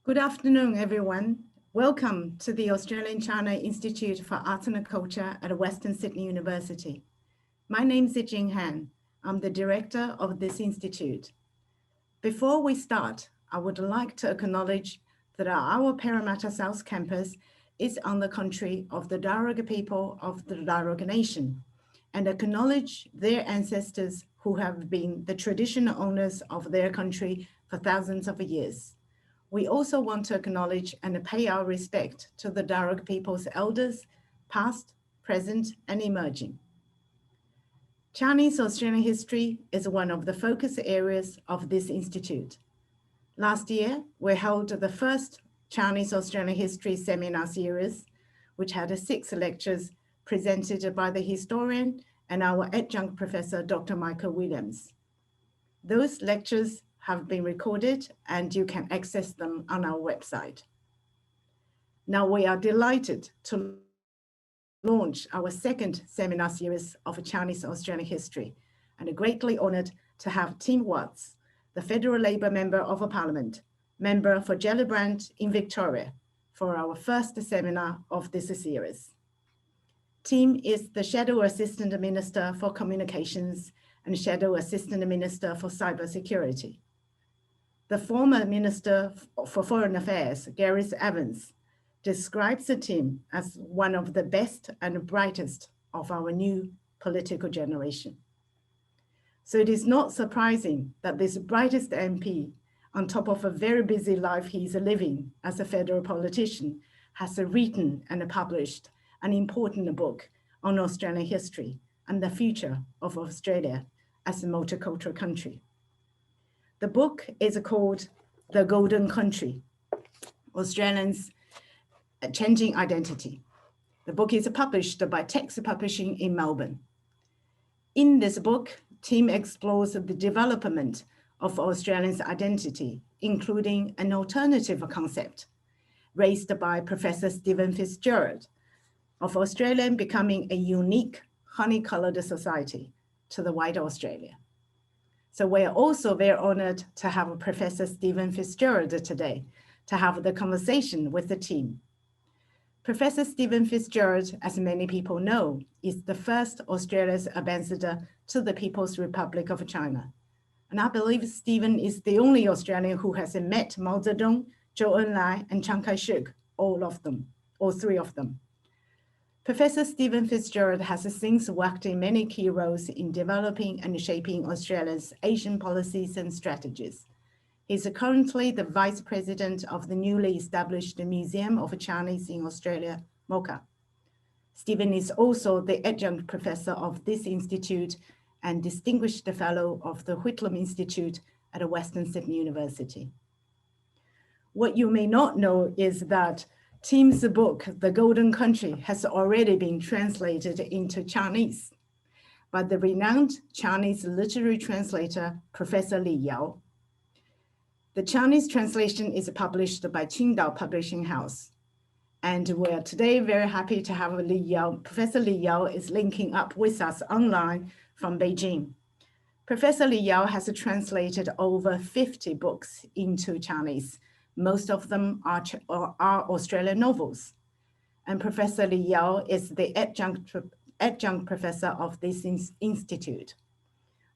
Good afternoon, everyone. Welcome to the Australian China Institute for Arts and Culture at Western Sydney University. My name is Jing Han. I'm the director of this institute. Before we start, I would like to acknowledge that our Parramatta South Campus is on the country of the Darug people of the Darug Nation and acknowledge their ancestors who have been the traditional owners of their country for thousands of years. We also want to acknowledge and pay our respect to the Darug people's elders, past, present, and emerging. Chinese Australian history is one of the focus areas of this institute. Last year, we held the first Chinese Australian history seminar series, which had 6 lectures presented by the historian and our adjunct professor, Dr. Michael Williams. Those lectures have been recorded and you can access them on our website. Now we are delighted to launch our second seminar series of Chinese Australian history and greatly honored to have Tim Watts, the Federal Labor Member of Parliament, member for Gellibrand in Victoria, for our first seminar of this series. Tim is the Shadow Assistant Minister for Communications and Shadow Assistant Minister for Cybersecurity. The former Minister for Foreign Affairs, Gareth Evans, describes the team as one of the best and brightest of our new political generation. So it is not surprising that this brightest MP, on top of a very busy life he's living as a federal politician, has written and published an important book on Australian history and the future of Australia as a multicultural country. The book is called The Golden Country, Australians' Changing Identity. The book is published by Text Publishing in Melbourne. In this book, Tim explores the development of Australians' identity, including an alternative concept raised by Professor Stephen FitzGerald of Australia becoming a unique honey-coloured society to the wider Australia. So we are also very honored to have Professor Stephen FitzGerald today to have the conversation with the team. Professor Stephen FitzGerald, as many people know, is the first Australia's ambassador to the People's Republic of China. And I believe Stephen is the only Australian who has met Mao Zedong, Zhou Enlai, and Chiang Kai-shek, all 3 of them. Professor Stephen FitzGerald has since worked in many key roles in developing and shaping Australia's Asian policies and strategies. He's currently the Vice President of the newly established Museum of Chinese in Australia, MOCA. Stephen is also the Adjunct Professor of this institute and Distinguished Fellow of the Whitlam Institute at Western Sydney University. What you may not know is that Tim's book, The Golden Country, has already been translated into Chinese by the renowned Chinese literary translator, Professor Li Yao. The Chinese translation is published by Qingdao Publishing House. And we're today very happy to have Li Yao. Professor Li Yao is linking up with us online from Beijing. Professor Li Yao has translated over 50 books into Chinese. Most of them are Australian novels. And Professor Li Yao is the adjunct professor of this institute.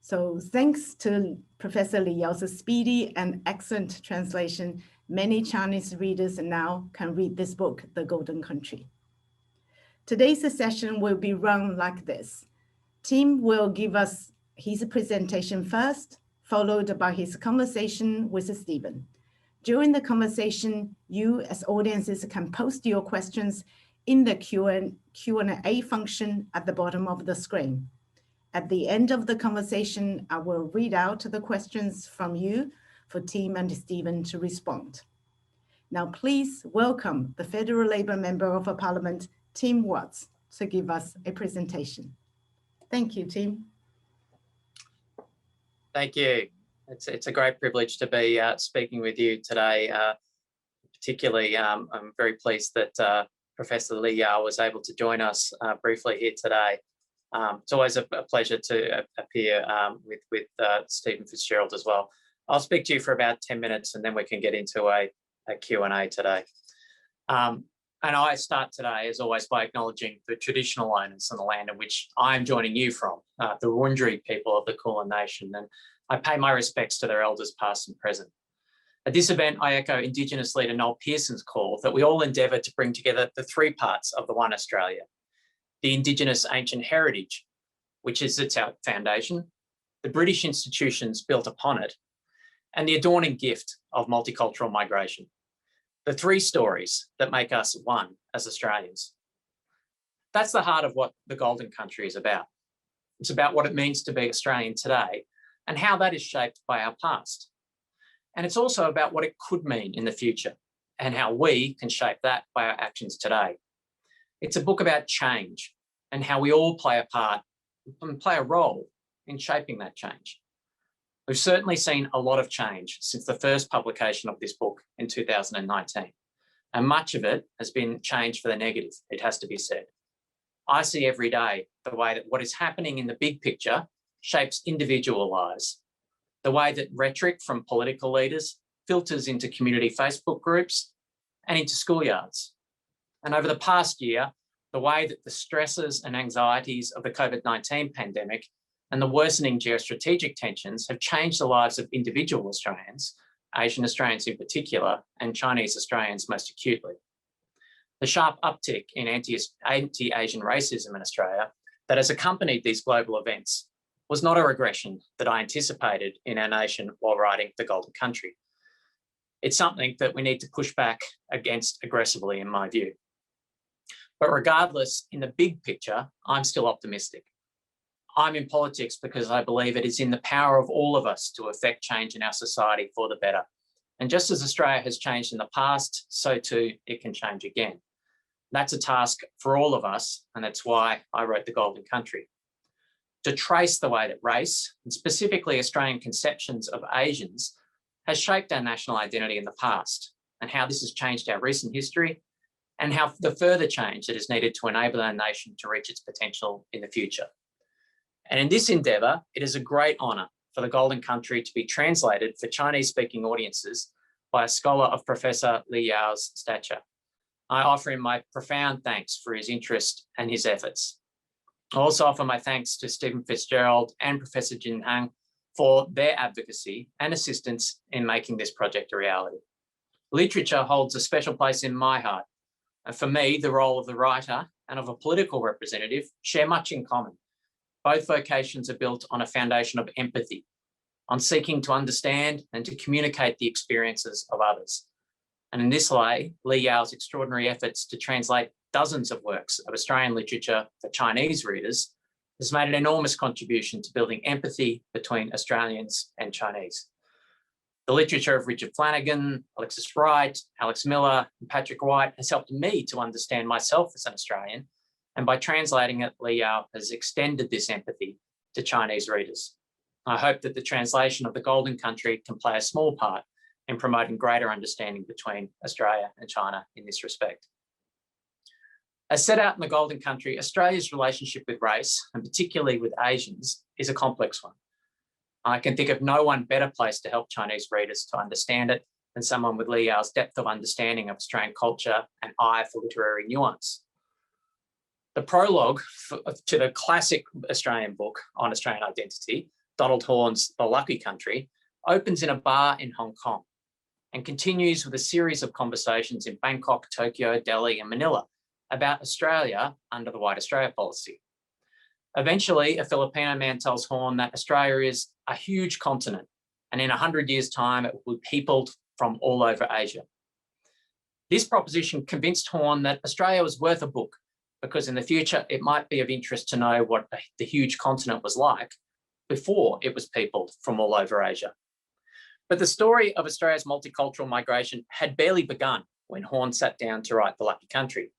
So thanks to Professor Li Yao's speedy and excellent translation, many Chinese readers now can read this book, The Golden Country. Today's session will be run like this. Tim will give us his presentation first, followed by his conversation with Stephen. During the conversation, you as audiences can post your questions in the Q&A function at the bottom of the screen. At the end of the conversation, I will read out the questions from you for Tim and Stephen to respond. Now, please welcome the Federal Labor Member of Parliament, Tim Watts, to give us a presentation. Thank you, Tim. Thank you. It's a great privilege to be speaking with you today. Particularly, I'm very pleased that Professor Li Yao was able to join us briefly here today. It's always a pleasure to appear with Stephen FitzGerald as well. I'll speak to you for about 10 minutes and then we can get into a Q&A today. And I start today, as always, by acknowledging the traditional owners on the land in which I'm joining you from, the Wurundjeri people of the Kulin Nation, and I pay my respects to their elders past and present. At this event, I echo Indigenous leader Noel Pearson's call that we all endeavour to bring together the three parts of the One Australia: the Indigenous ancient heritage, which is its foundation, the British institutions built upon it, and the adorning gift of multicultural migration. The three stories that make us one as Australians. That's the heart of what the Golden Country is about. It's about what it means to be Australian today and how that is shaped by our past. And it's also about what it could mean in the future and how we can shape that by our actions today. It's a book about change and how we all play a part and play a role in shaping that change. We've certainly seen a lot of change since the first publication of this book in 2019, and much of it has been change for the negative, it has to be said. I see every day the way that what is happening in the big picture shapes individual lives, the way that rhetoric from political leaders filters into community Facebook groups and into schoolyards. And over the past year, the way that the stresses and anxieties of the COVID-19 pandemic and the worsening geostrategic tensions have changed the lives of individual Australians, Asian Australians in particular, and Chinese Australians most acutely. The sharp uptick in anti-Asian racism in Australia that has accompanied these global events was not a regression that I anticipated in our nation while writing The Golden Country. It's something that we need to push back against aggressively, in my view. But regardless, in the big picture, I'm still optimistic. I'm in politics because I believe it is in the power of all of us to affect change in our society for the better. And just as Australia has changed in the past, so too it can change again. That's a task for all of us, and that's why I wrote The Golden Country. To trace the way that race, and specifically Australian conceptions of Asians, has shaped our national identity in the past, and how this has changed our recent history, and how the further change that is needed to enable our nation to reach its potential in the future. And in this endeavour, it is a great honour for The Golden Country to be translated for Chinese-speaking audiences by a scholar of Professor Li Yao's stature. I offer him my profound thanks for his interest and his efforts. I also offer my thanks to Stephen FitzGerald and Professor Jin Hang for their advocacy and assistance in making this project a reality. Literature holds a special place in my heart, and for me, the role of the writer and of a political representative share much in common. Both vocations are built on a foundation of empathy, on seeking to understand and to communicate the experiences of others. And in this way, Li Yao's extraordinary efforts to translate dozens of works of Australian literature for Chinese readers has made an enormous contribution to building empathy between Australians and Chinese. The literature of Richard Flanagan, Alexis Wright, Alex Miller, and Patrick White has helped me to understand myself as an Australian, and by translating it, Li Yao has extended this empathy to Chinese readers. I hope that the translation of The Golden Country can play a small part in promoting greater understanding between Australia and China in this respect. As set out in The Golden Country, Australia's relationship with race, and particularly with Asians, is a complex one. I can think of no one better placed to help Chinese readers to understand it than someone with Li Yao's depth of understanding of Australian culture and eye for literary nuance. The prologue to the classic Australian book on Australian identity, Donald Horne's The Lucky Country, opens in a bar in Hong Kong and continues with a series of conversations in Bangkok, Tokyo, Delhi, and Manila about Australia under the White Australia policy. Eventually, a Filipino man tells Horne that Australia is a huge continent, and in 100 years' time, it will be peopled from all over Asia. This proposition convinced Horne that Australia was worth a book, because in the future, it might be of interest to know what the huge continent was like before it was peopled from all over Asia. But the story of Australia's multicultural migration had barely begun when Horne sat down to write The Lucky Country.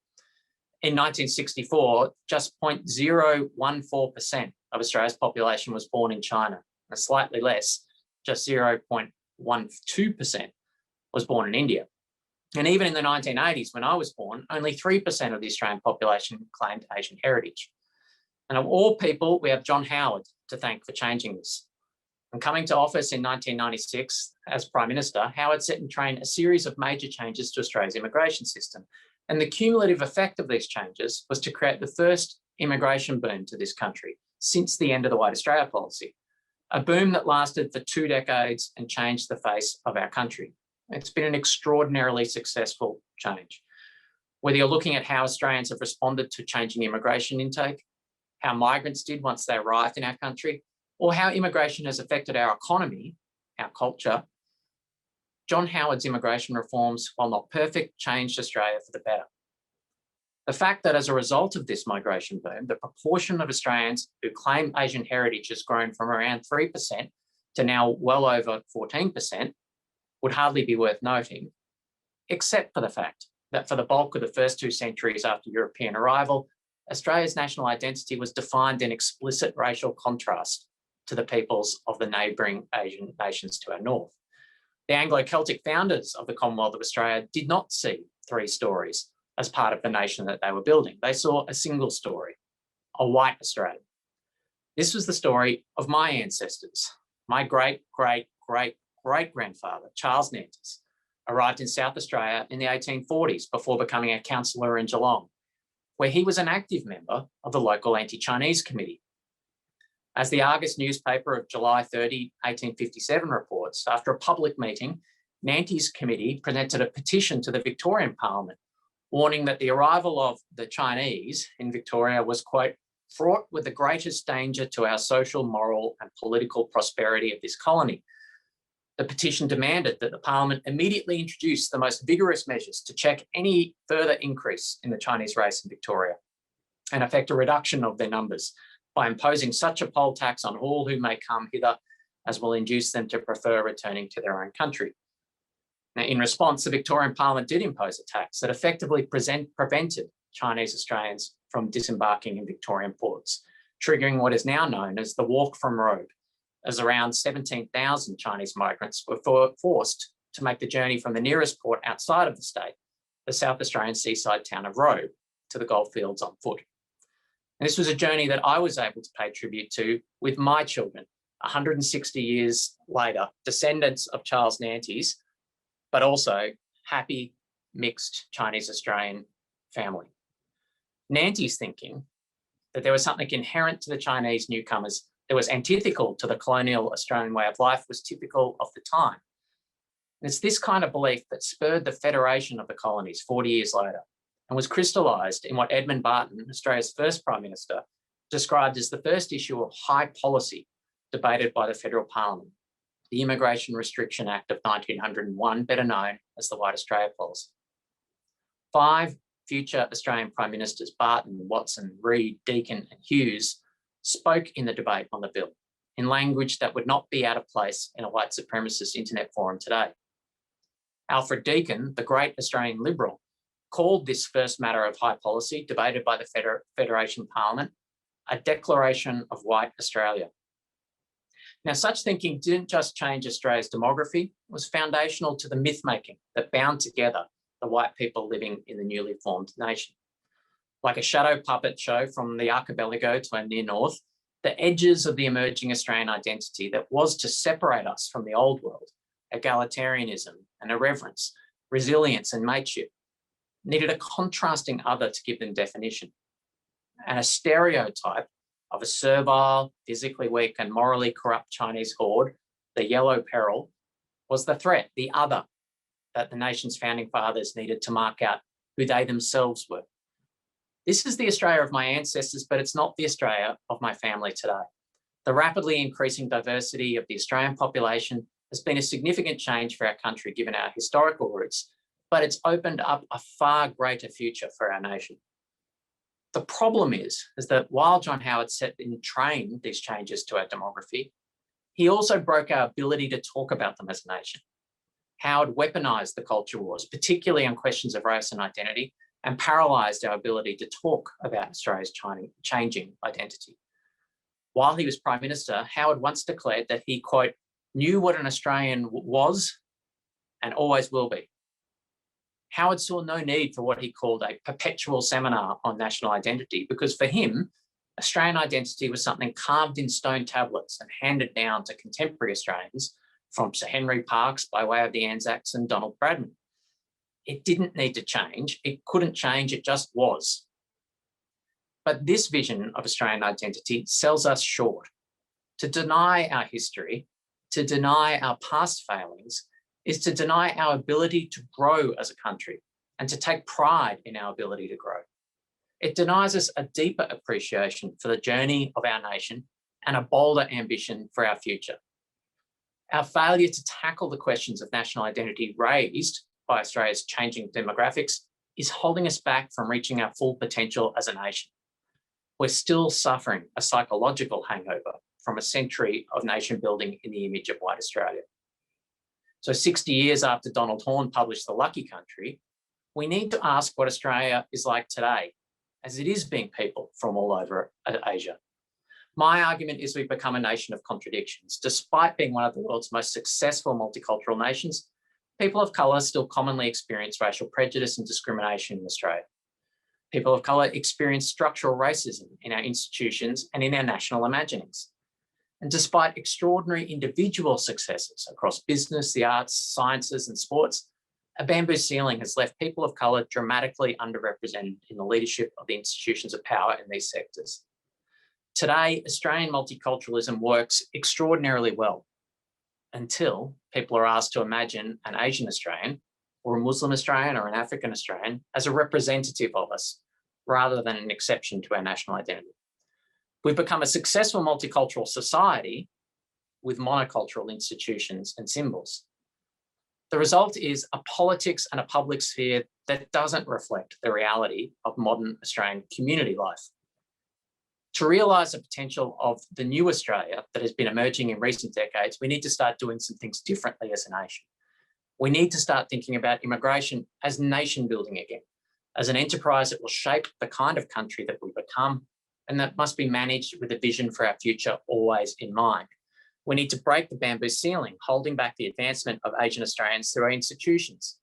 In 1964, just 0.014% of Australia's population was born in China, and slightly less, just 0.12%, was born in India. And even in the 1980s, when I was born, only 3% of the Australian population claimed Asian heritage. And of all people, we have John Howard to thank for changing this. And coming to office in 1996 as Prime Minister, Howard set in train a series of major changes to Australia's immigration system. And the cumulative effect of these changes was to create the first immigration boom to this country since the end of the White Australia policy, a boom that lasted for 2 decades and changed the face of our country. It's been an extraordinarily successful change. Whether you're looking at how Australians have responded to changing immigration intake, how migrants did once they arrived in our country, or how immigration has affected our economy, our culture, John Howard's immigration reforms, while not perfect, changed Australia for the better. The fact that as a result of this migration boom, the proportion of Australians who claim Asian heritage has grown from around 3% to now well over 14% would hardly be worth noting, except for the fact that for the bulk of the first 2 centuries after European arrival, Australia's national identity was defined in explicit racial contrast to the peoples of the neighbouring Asian nations to our north. The Anglo-Celtic founders of the Commonwealth of Australia did not see 3 stories as part of the nation that they were building. They saw a single story, a white Australia. This was the story of my ancestors. My great-great-great-great-grandfather, Charles Nantes, arrived in South Australia in the 1840s before becoming a councillor in Geelong, where he was an active member of the local anti-Chinese committee. As the Argus newspaper of July 30, 1857 reports, after a public meeting, Nantes' committee presented a petition to the Victorian Parliament, warning that the arrival of the Chinese in Victoria was, quote, fraught with the greatest danger to our social, moral and political prosperity of this colony. The petition demanded that the Parliament immediately introduce the most vigorous measures to check any further increase in the Chinese race in Victoria and effect a reduction of their numbers by imposing such a poll tax on all who may come hither as will induce them to prefer returning to their own country. Now, in response, the Victorian Parliament did impose a tax that effectively prevented Chinese Australians from disembarking in Victorian ports, triggering what is now known as the Walk from Robe, as around 17,000 Chinese migrants were forced to make the journey from the nearest port outside of the state, the South Australian seaside town of Robe, to the goldfields on foot. And this was a journey that I was able to pay tribute to with my children, 160 years later, descendants of Charles Nantes, but also happy, mixed Chinese-Australian family. Nantes thinking that there was something inherent to the Chinese newcomers that was antithetical to the colonial Australian way of life was typical of the time. And it's this kind of belief that spurred the federation of the colonies 40 years later and was crystallised in what Edmund Barton, Australia's first Prime Minister, described as the first issue of high policy debated by the Federal Parliament, the Immigration Restriction Act of 1901, better known as the White Australia Policy. 5 future Australian Prime Ministers, Barton, Watson, Reid, Deakin and Hughes, spoke in the debate on the bill in language that would not be out of place in a white supremacist internet forum today. Alfred Deakin, the great Australian Liberal, called this first matter of high policy debated by the Federation Parliament a declaration of white Australia. Now, such thinking didn't just change Australia's demography, it was foundational to the myth-making that bound together the white people living in the newly formed nation. Like a shadow puppet show from the archipelago to our near north, the edges of the emerging Australian identity that was to separate us from the old world, egalitarianism and irreverence, resilience and mateship, needed a contrasting other to give them definition. And a stereotype of a servile, physically weak and morally corrupt Chinese horde, the yellow peril, was the threat, the other, that the nation's founding fathers needed to mark out who they themselves were. This is the Australia of my ancestors, but it's not the Australia of my family today. The rapidly increasing diversity of the Australian population has been a significant change for our country, given our historical roots, but it's opened up a far greater future for our nation. The problem is that while John Howard set in train these changes to our demography, he also broke our ability to talk about them as a nation. Howard weaponised the culture wars, particularly on questions of race and identity, and paralysed our ability to talk about Australia's changing identity. While he was Prime Minister, Howard once declared that he, quote, knew what an Australian was and always will be. Howard saw no need for what he called a perpetual seminar on national identity because for him, Australian identity was something carved in stone tablets and handed down to contemporary Australians from Sir Henry Parkes by way of the Anzacs and Donald Bradman. It didn't need to change. It couldn't change. It just was. But this vision of Australian identity sells us short. To deny our history, to deny our past failings, is to deny our ability to grow as a country and to take pride in our ability to grow. It denies us a deeper appreciation for the journey of our nation and a bolder ambition for our future. Our failure to tackle the questions of national identity raised by Australia's changing demographics is holding us back from reaching our full potential as a nation. We're still suffering a psychological hangover from a century of nation building in the image of white Australia. So 60 years after Donald Horne published The Lucky Country, we need to ask what Australia is like today, as it is being peopled from all over Asia. My argument is we've become a nation of contradictions. Despite being one of the world's most successful multicultural nations, people of colour still commonly experience racial prejudice and discrimination in Australia. People of colour experience structural racism in our institutions and in our national imaginings. And despite extraordinary individual successes across business, the arts, sciences and sports, a bamboo ceiling has left people of colour dramatically underrepresented in the leadership of the institutions of power in these sectors. Today, Australian multiculturalism works extraordinarily well until people are asked to imagine an Asian Australian or a Muslim Australian or an African Australian as a representative of us, rather than an exception to our national identity. We've become a successful multicultural society with monocultural institutions and symbols. The result is a politics and a public sphere that doesn't reflect the reality of modern Australian community life. To realise the potential of the new Australia that has been emerging in recent decades, we need to start doing some things differently as a nation. We need to start thinking about immigration as nation building again, as an enterprise that will shape the kind of country that we become, and that must be managed with a vision for our future always in mind. We need to break the bamboo ceiling, holding back the advancement of Asian Australians through our institutions.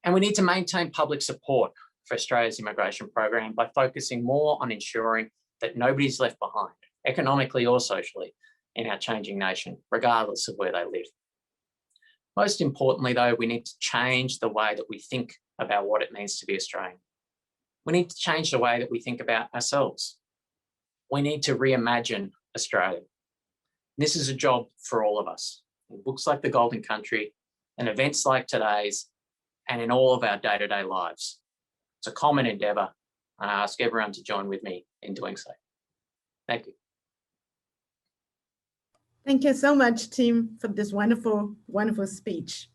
And we need to maintain public support for Australia's immigration program by focusing more on ensuring that nobody's left behind, economically or socially, in our changing nation, regardless of where they live. Most importantly, though, we need to change the way that we think about what it means to be Australian. We need to change the way that we think about ourselves. We need to reimagine Australia. This is a job for all of us, in books like The Golden Country, and events like today's, and in all of our day-to-day lives. It's a common endeavour, and I ask everyone to join with me in doing so. Thank you. Thank you so much, Tim, for this wonderful, wonderful speech.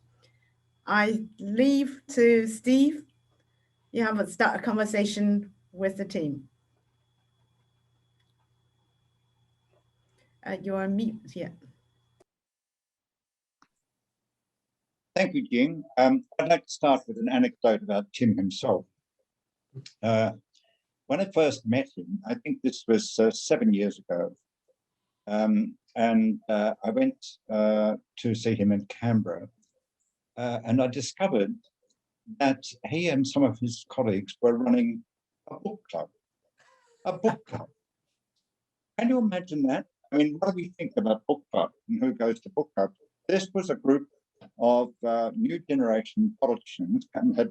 I leave to Steve. You have to start a conversation with the team. You're on mute, yeah. Thank you, Jing. I'd like to start with an anecdote about Tim himself. When I first met him, I think this was 7 years ago, and I went to see him in Canberra, and I discovered that he and some of his colleagues were running a book club. A book club. Can you imagine that? I mean, what do we think about book club and who goes to book club? This was a group of new generation politicians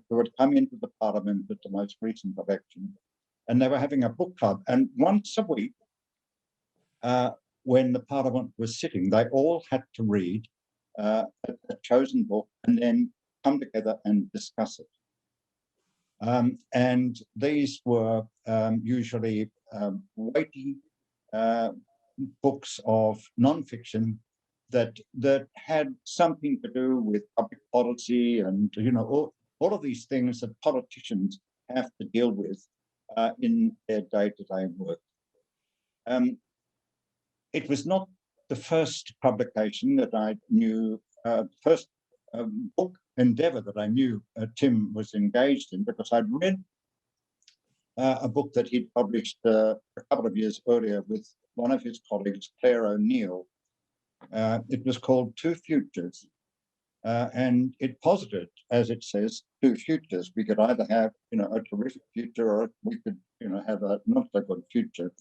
who had come into the parliament at the most recent election, and they were having a book club. And once a week, when the parliament was sitting, they all had to read a chosen book and then come together and discuss it. And these were usually weighty books of non-fiction that had something to do with public policy and, you know, all of these things that politicians have to deal with in their day-to-day work. It was not the first publication that I knew, first book endeavour that I knew Tim was engaged in, because I'd read a book that he'd published a couple of years earlier with one of his colleagues, Claire O'Neill. It was called Two Futures, and it posited, as it says, two futures. We could either have, you know, a terrific future, or we could, you know, have a not so good future.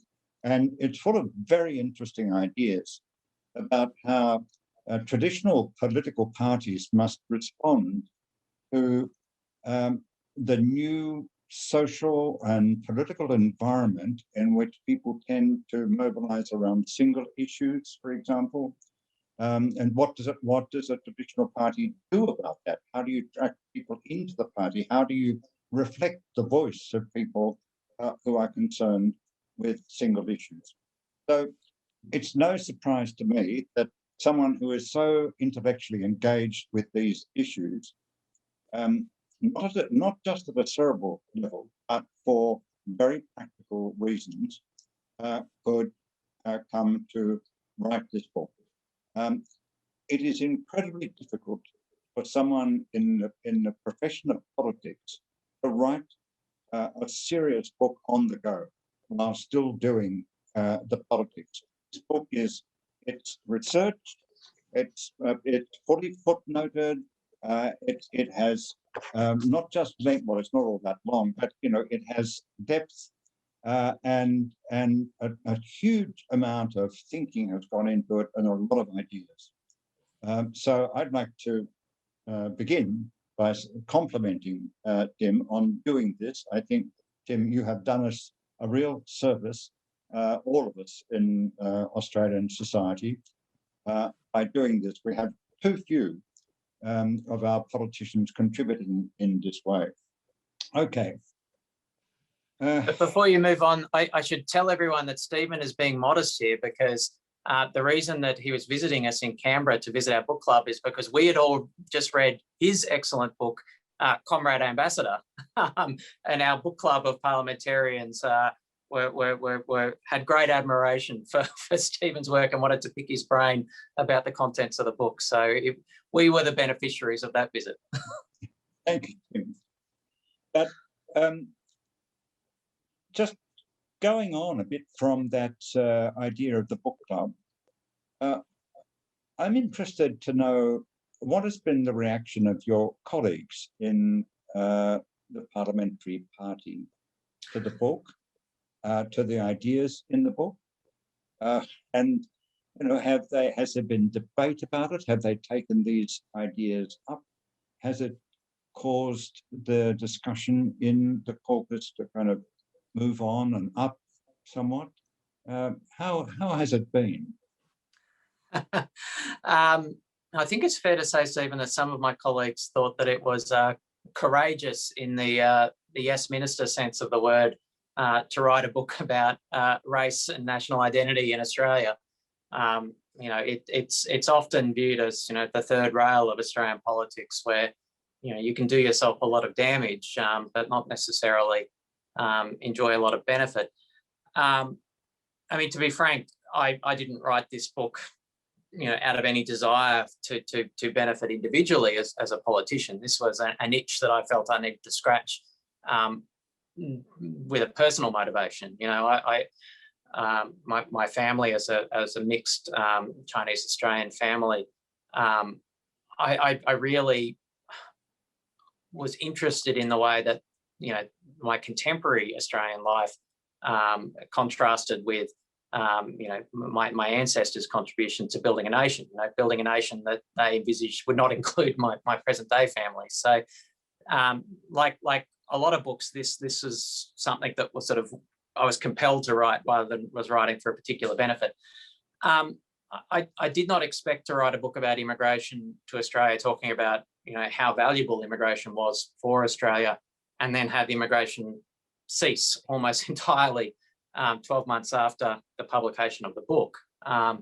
And it's full of very interesting ideas about how traditional political parties must respond to the new social and political environment in which people tend to mobilize around single issues, for example. And what does a traditional party do about that? How do you attract people into the party? How do you reflect the voice of people who are concerned with single issues? So it's no surprise to me that someone who is so intellectually engaged with these issues, not just at a cerebral level, but for very practical reasons, could come to write this book. It is incredibly difficult for someone in the profession of politics to write a serious book on the go while still doing the politics. This book it's researched, it's fully footnoted, it has not just length, well, it's not all that long, but it has depth, and a huge amount of thinking has gone into it, and a lot of ideas. So I'd like to begin by complimenting Tim on doing this. I think, Tim, you have done us a real service, all of us in Australian society, by doing this. We have too few of our politicians contributing in this way. Okay. But before you move on, I should tell everyone that Stephen is being modest here, because the reason that he was visiting us in Canberra to visit our book club is because we had all just read his excellent book, Comrade Ambassador, and our book club of parliamentarians had great admiration for Stephen's work and wanted to pick his brain about the contents of the book. So we were the beneficiaries of that visit. Thank you, Tim. But just going on a bit from that idea of the book club, I'm interested to know what has been the reaction of your colleagues in the parliamentary party to the book, to the ideas in the book, and has there been debate about it? Have they taken these ideas up? Has it caused the discussion in the caucus to kind of move on and up somewhat? How has it been? I think it's fair to say, Stephen, that some of my colleagues thought that it was courageous in the yes minister sense of the word to write a book about race and national identity in Australia. It's often viewed as the third rail of Australian politics, where you can do yourself a lot of damage, but not necessarily enjoy a lot of benefit. I mean, to be frank, I didn't write this book, out of any desire to benefit individually as a politician. This was an itch that I felt I needed to scratch with a personal motivation. My family as a mixed Chinese Australian family, I really was interested in the way that my contemporary Australian life contrasted with my ancestors' contribution to building a nation. Building a nation that they envisaged would not include my present day family. So, like a lot of books, this is something that was I was compelled to write rather than was writing for a particular benefit. I did not expect to write a book about immigration to Australia, talking about how valuable immigration was for Australia, and then have immigration cease almost entirely 12 months after the publication of the book. I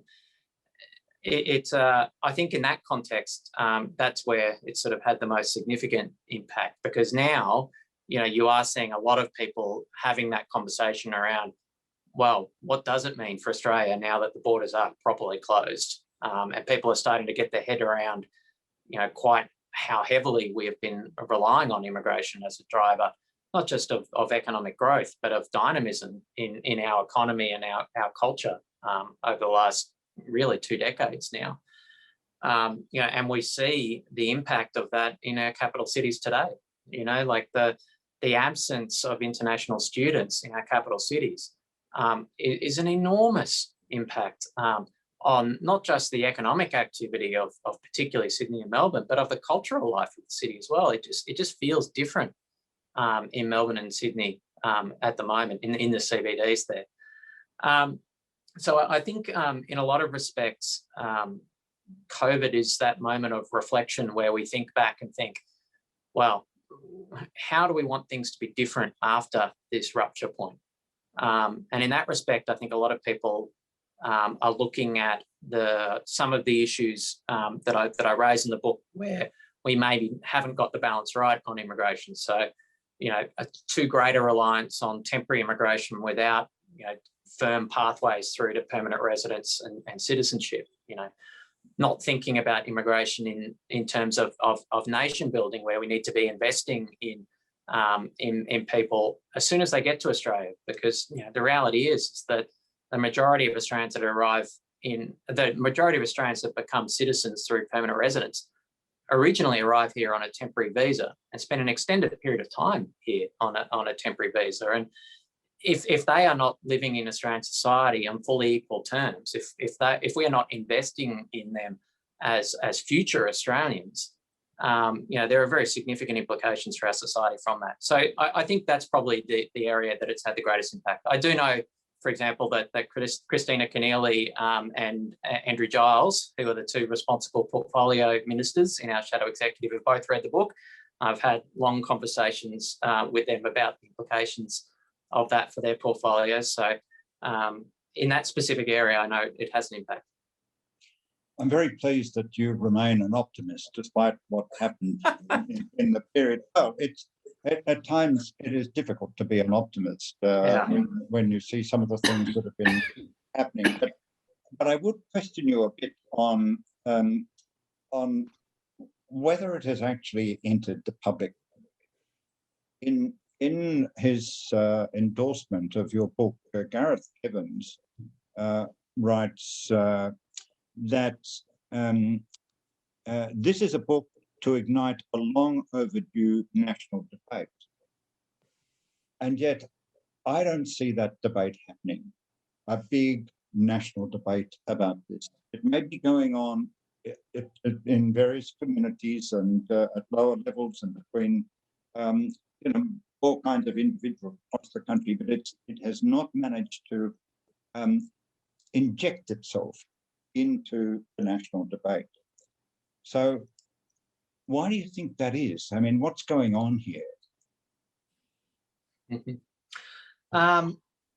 think in that context, that's where it had the most significant impact, because now, you are seeing a lot of people having that conversation around, well, what does it mean for Australia now that the borders are properly closed? And people are starting to get their head around, quite how heavily we have been relying on immigration as a driver, not just of economic growth, but of dynamism in our economy and our culture over the last really 2 decades now. And we see the impact of that in our capital cities today. Like the absence of international students in our capital cities is an enormous impact on not just the economic activity of particularly Sydney and Melbourne, but of the cultural life of the city as well. It just feels different in Melbourne and Sydney at the moment in the CBDs there. So I think in a lot of respects, COVID is that moment of reflection where we think back and think, well, how do we want things to be different after this rupture point? And in that respect, I think a lot of people are looking at some of the issues that I raise in the book where we maybe haven't got the balance right on immigration. So, a too great a reliance on temporary immigration without, firm pathways through to permanent residence and citizenship, not thinking about immigration in terms of nation building, where we need to be investing in people as soon as they get to Australia, because the reality is that the majority of Australians that become citizens through permanent residence originally arrive here on a temporary visa and spend an extended period of time here on a temporary visa. And if they are not living in Australian society on fully equal terms, if we are not investing in them as future Australians, there are very significant implications for our society from that. So I think that's probably the area that it's had the greatest impact. I do know, for example, that Christina Keneally and Andrew Giles, who are the two responsible portfolio ministers in our shadow executive, have both read the book. I've had long conversations with them about the implications of that for their portfolios. So in that specific area, I know it has an impact. I'm very pleased that you remain an optimist despite what happened in the period. Well, at times it is difficult to be an optimist when you see some of the things that have been happening. But I would question you a bit on whether it has actually entered the public. In his endorsement of your book, Gareth Evans writes that this is a book to ignite a long overdue national debate. And yet I don't see that debate happening, a big national debate about this. It may be going on in various communities and at lower levels and between all kinds of individuals across the country, but it has not managed to inject itself into the national debate. So why do you think that is? I mean, what's going on here? I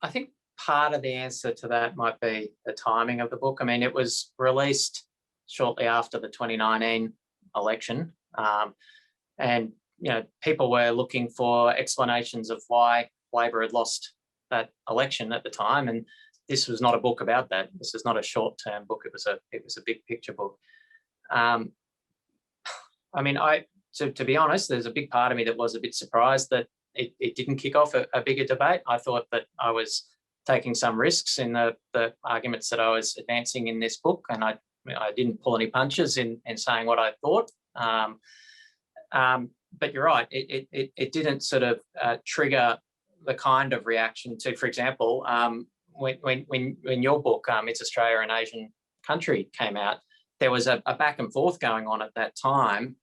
think part of the answer to that might be the timing of the book. I mean, it was released shortly after the 2019 election, and people were looking for explanations of why Labor had lost that election at the time, and this was not a book about that. This is not a short-term book. It was a big picture book. I mean, to be honest, there's a big part of me that was a bit surprised that it didn't kick off a bigger debate. I thought that I was taking some risks in the arguments that I was advancing in this book, and I didn't pull any punches in saying what I thought. But you're right, it didn't sort of trigger the kind of reaction to, for example, when your book, It's Australia, an Asian Country, came out, there was a back and forth going on at that time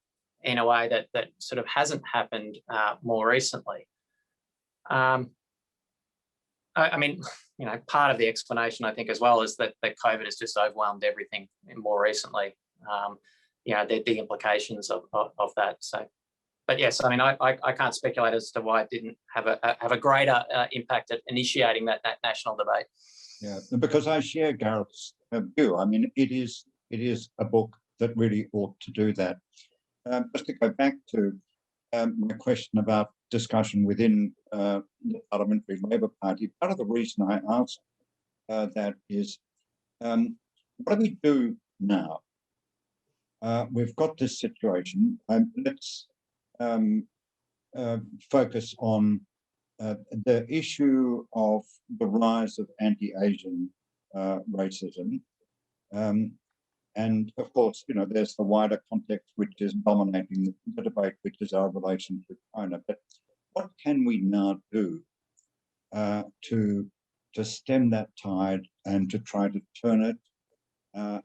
in a way that sort of hasn't happened more recently. I mean, part of the explanation, I think, as well, is that COVID has just overwhelmed everything more recently, the implications of that. So, but yes, I mean, I can't speculate as to why it didn't have a greater impact at initiating that national debate. Yeah, because I share Gareth's view. I mean, it is a book that really ought to do that. Just to go back to my question about discussion within the Parliamentary Labor Party, part of the reason I asked that is, what do we do now? We've got this situation. Let's focus on the issue of the rise of anti-Asian racism. And of course, there's the wider context which is dominating the debate, which is our relation to China. But what can we now do to to stem that tide and to try to turn it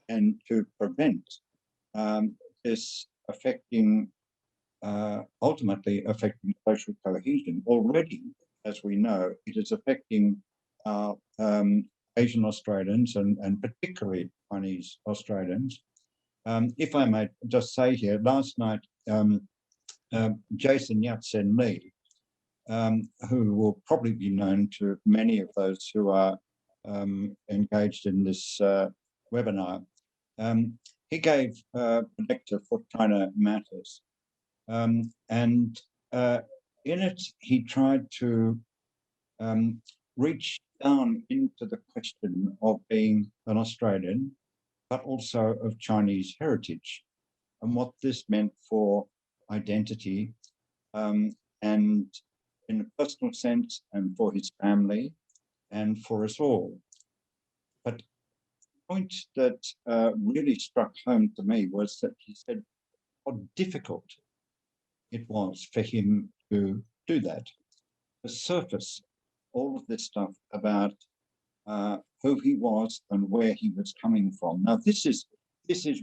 and to prevent this affecting, ultimately affecting social cohesion. Already, as we know, it is affecting our Asian Australians and particularly Chinese Australians. If I may just say here, last night, Jason Yat-sen Lee, who will probably be known to many of those who are engaged in this webinar, he gave a lecture for China Matters. And in it, he tried to reach down into the question of being an Australian, but also of Chinese heritage, and what this meant for identity, and in a personal sense, and for his family, and for us all. But the point that really struck home to me was that he said how difficult it was for him to do that, to surface all of this stuff about who he was and where he was coming from. Now, this is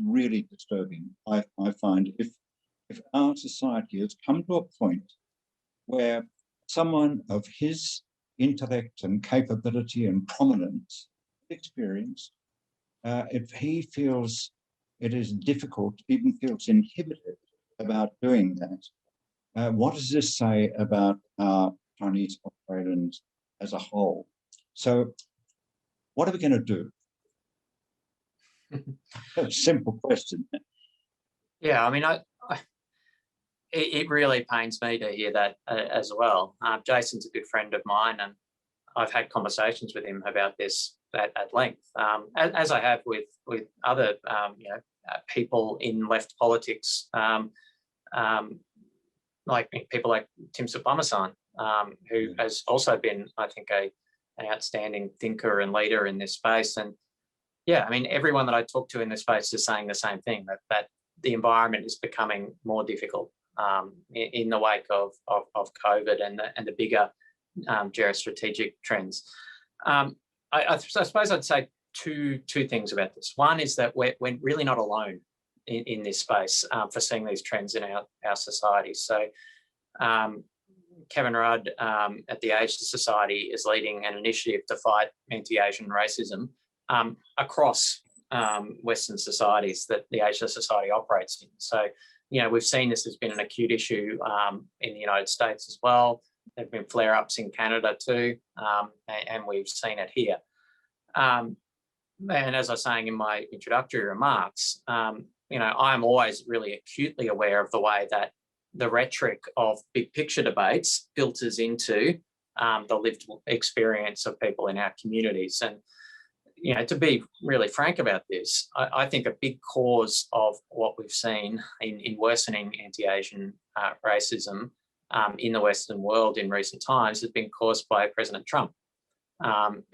really disturbing. I find if our society has come to a point where someone of his intellect and capability and prominence, experience, if he feels it is difficult, even feels inhibited about doing that, what does this say about our Chinese Australians as a whole? So what are we going to do? A simple question. Yeah, I mean, it really pains me to hear that as well. Jason's a good friend of mine, and I've had conversations with him about this at length, as I have with other people in left politics, like people like Tim Soutphommasane, who has also been, I think, an outstanding thinker and leader in this space. And yeah, I mean, everyone that I talk to in this space is saying the same thing, that the environment is becoming more difficult in the wake of COVID and the bigger geostrategic trends. I suppose I'd say two things about this. One is that we're really not alone in this space for seeing these trends in our society. So Kevin Rudd at the Asia Society is leading an initiative to fight anti-Asian racism across Western societies that the Asia Society operates in. So, we've seen this has been an acute issue in the United States as well. There have been flare-ups in Canada too, and we've seen it here. And as I was saying in my introductory remarks, I'm always really acutely aware of the way that the rhetoric of big picture debates filters into the lived experience of people in our communities. And, to be really frank about this, I think a big cause of what we've seen in worsening anti-Asian racism in the Western world in recent times has been caused by President Trump,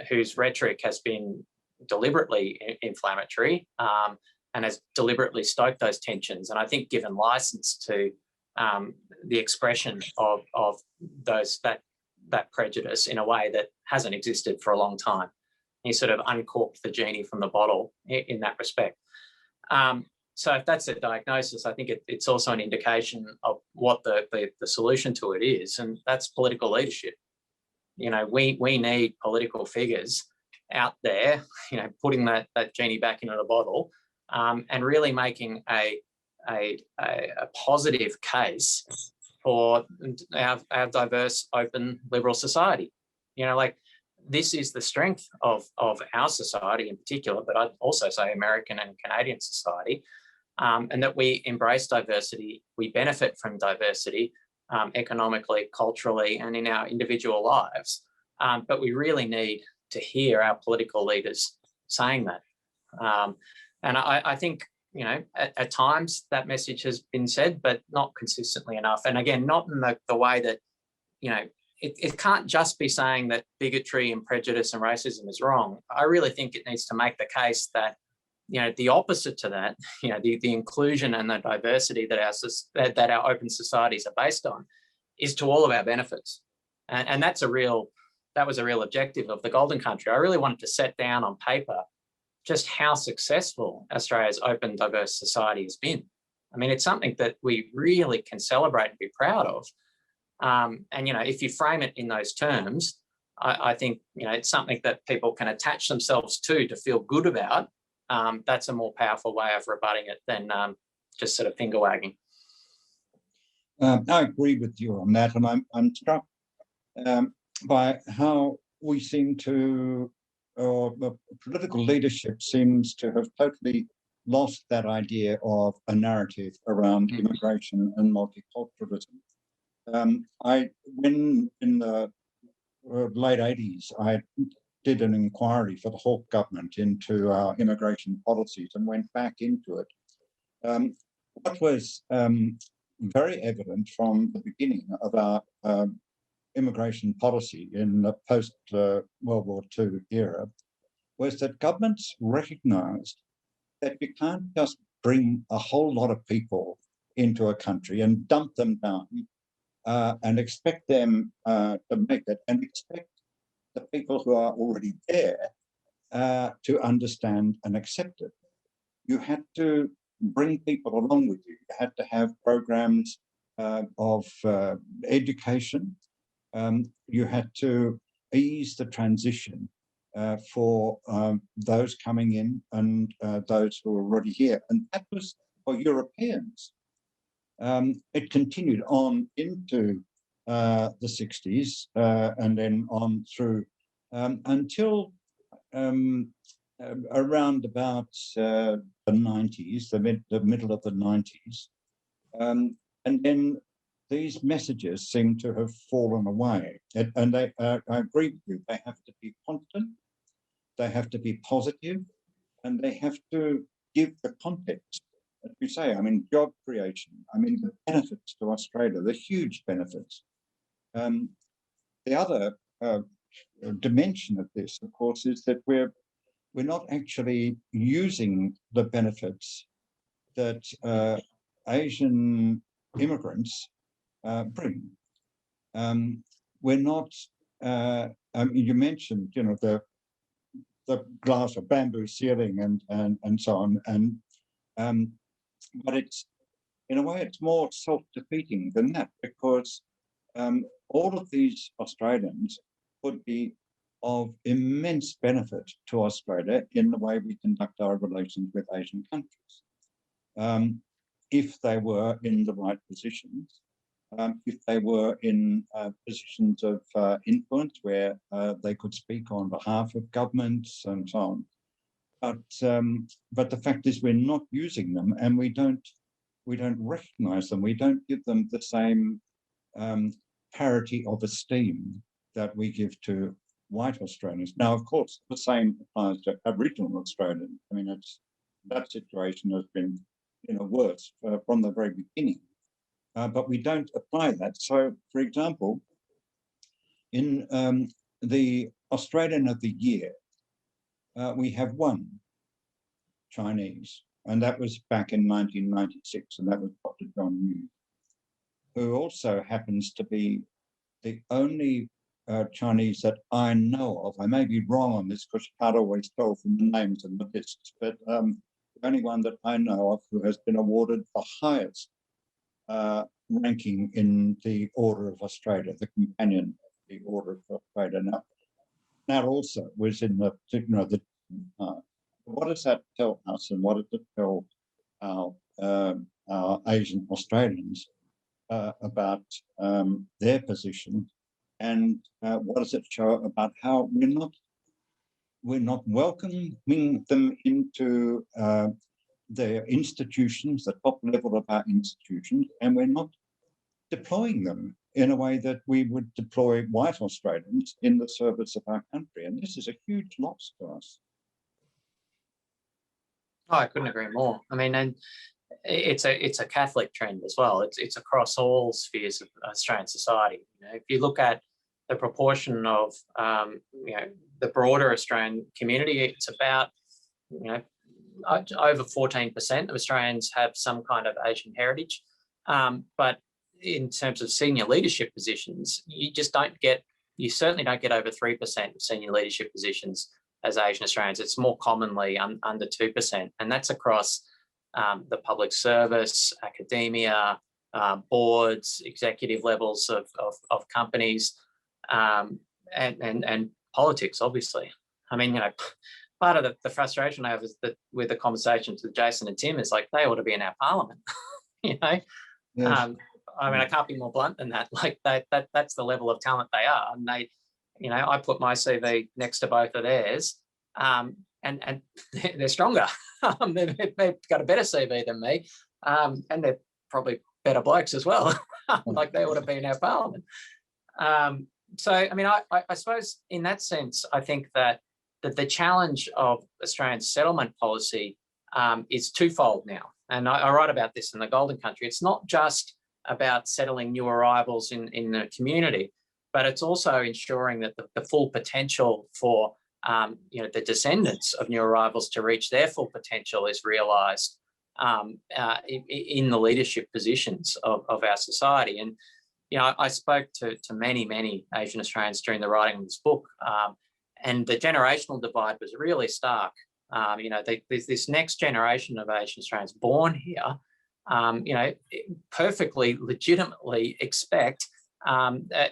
whose rhetoric has been deliberately inflammatory and has deliberately stoked those tensions. And I think given license to the expression of that prejudice in a way that hasn't existed for a long time. He sort of uncorked the genie from the bottle in that respect. So if that's a diagnosis, I think it's also an indication of what the solution to it is, and that's political leadership. We need political figures out there, putting that genie back into the bottle, and really making a positive case for our diverse, open, liberal society. This is the strength of our society in particular, but I'd also say American and Canadian society, and that we embrace diversity, we benefit from diversity economically, culturally, and in our individual lives. But we really need to hear our political leaders saying that. And I think, at times that message has been said, but not consistently enough. And again, not in the way that, it can't just be saying that bigotry and prejudice and racism is wrong. I really think it needs to make the case that, the opposite to that, the inclusion and the diversity that our open societies are based on is to all of our benefits. And that's a real that was a real objective of the Golden Country. I really wanted to set down on paper just how successful Australia's open, diverse society has been. I mean, it's something that we really can celebrate and be proud of. And, you know, if you frame it in those terms, I think, you know, it's something that people can attach themselves to feel good about. That's a more powerful way of rebutting it than just sort of finger wagging. I agree with you on that, and I'm struck by how we seem to, or the political leadership seems to have totally lost that idea of a narrative around immigration and multiculturalism. When in the late 80s, I did an inquiry for the Hawke government into our immigration policies and went back into it. What was very evident from the beginning of our immigration policy in the post-World War II era was that governments recognised that you can't just bring a whole lot of people into a country and dump them down and expect them to make it, and expect the people who are already there to understand and accept it. You had to bring people along with you. You had to have programs of education. You had to ease the transition for those coming in and those who are already here. And that was for Europeans. It continued on into the 60s and then on through until around about the 90s, the middle of the 90s. And then these messages seem to have fallen away. And I agree with you, they have to be constant, they have to be positive, and they have to give the context. As we say, I mean, job creation, I mean, the benefits to Australia, the huge benefits. The other dimension of this, of course, is that we're not actually using the benefits that Asian immigrants bring. We're not, I mean, you mentioned, you know, the glass or bamboo ceiling and so on, and but it's, in a way, it's more self-defeating than that, because all of these Australians would be of immense benefit to Australia in the way we conduct our relations with Asian countries. If they were in the right positions, if they were in positions of influence where they could speak on behalf of governments and so on. But the fact is, we're not using them, and we don't recognise them. We don't give them the same parity of esteem that we give to white Australians. Now, of course, the same applies to Aboriginal Australians. I mean, that situation has been, you know, worse from the very beginning. But we don't apply that. So, for example, in the Australian of the Year, we have one Chinese, and that was back in 1996, and that was Dr. John Yu, who also happens to be the only Chinese that I know of. I may be wrong on this because you can't always tell from the names and the lists, but the only one that I know of who has been awarded the highest ranking in the Order of Australia, the companion of the Order of Australia. Now, that also was in the, you know, the. What does that tell us, and what does it tell our Asian Australians about their position, and what does it show about how we're not welcoming them into their institutions, the top level of our institutions, and we're not deploying them in a way that we would deploy white Australians in the service of our country. And this is a huge loss to us. Oh, I couldn't agree more. I mean, and it's a Catholic trend as well. It's across all spheres of Australian society. You know, if you look at the proportion of you know, the broader Australian community, it's about, you know, over 14% of Australians have some kind of Asian heritage. But in terms of senior leadership positions, you just don't get you certainly don't get over 3% of senior leadership positions as Asian Australians. It's more commonly under 2%, and that's across the public service, academia, boards, executive levels of companies, and politics, obviously. I mean, part of the frustration I have is that with the conversations with Jason and Tim is like, they ought to be in our parliament, Yes. I mean, I can't be more blunt than that. Like that's the level of talent they are. And they, I put my CV next to both of theirs, and they're stronger. They've got a better CV than me, and they're probably better blokes as well. Like they ought to be in our parliament. So, I mean, I suppose in that sense, I think that the challenge of Australian settlement policy is twofold now. And I write about this in the Golden Country. It's not just about settling new arrivals in the community, but it's also ensuring that the full potential for the descendants of new arrivals to reach their full potential is realised in the leadership positions of our society. And I spoke to many Asian Australians during the writing of this book, and the generational divide was really stark. There's this next generation of Asian Australians born here, perfectly legitimately expect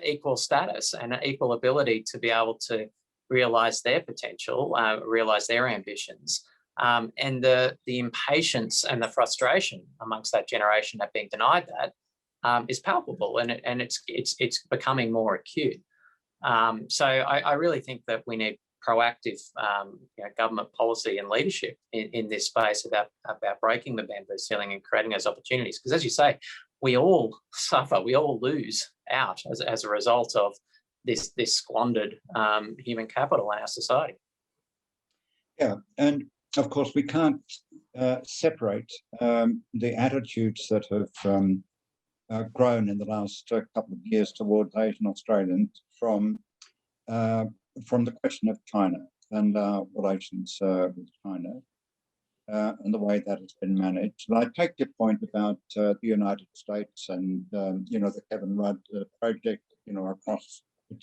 equal status and equal ability to be able to realise their potential, realise their ambitions. And the impatience and the frustration amongst that generation at being denied that is palpable, and it's becoming more acute. So I really think that we need proactive government policy and leadership in this space about breaking the bamboo ceiling and creating those opportunities. Because as you say, we all suffer, we all lose out as a result of this squandered human capital in our society. Yeah, and of course we can't separate the attitudes that have grown in the last couple of years towards Asian Australians from the question of China and our relations with China and the way that has been managed. And I take your point about the United States and the Kevin Rudd project,